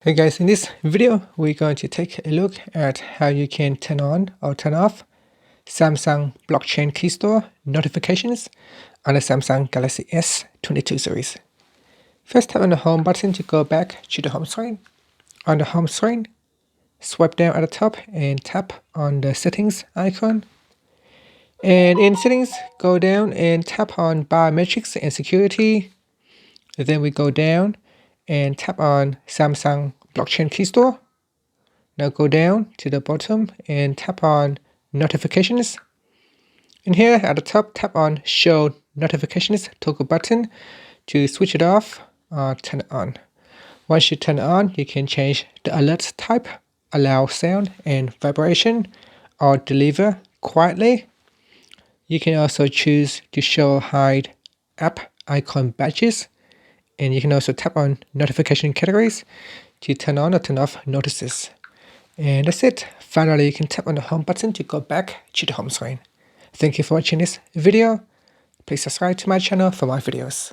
Hey guys, in this video, we're going to take a look at how you can turn on or turn off Samsung blockchain Keystore notifications on the Samsung Galaxy S22 series. First, tap on the home button to go back to the home screen. On the home screen, swipe down at the top and tap on the settings icon. And in settings, go down and tap on biometrics and security. Then we go down and tap on Samsung blockchain Keystore. Now go down to the bottom and tap on notifications. And here at the top, tap on show notifications toggle button to switch it off or turn it on. Once you turn it on, you can change the alert type, allow sound and vibration, or deliver quietly. You can also choose to show or hide app icon badges. And you can also tap on notification categories to turn on or turn off notices. And that's it. Finally, you can tap on the home button to go back to the home screen. Thank you for watching this video. Please subscribe to my channel for more videos.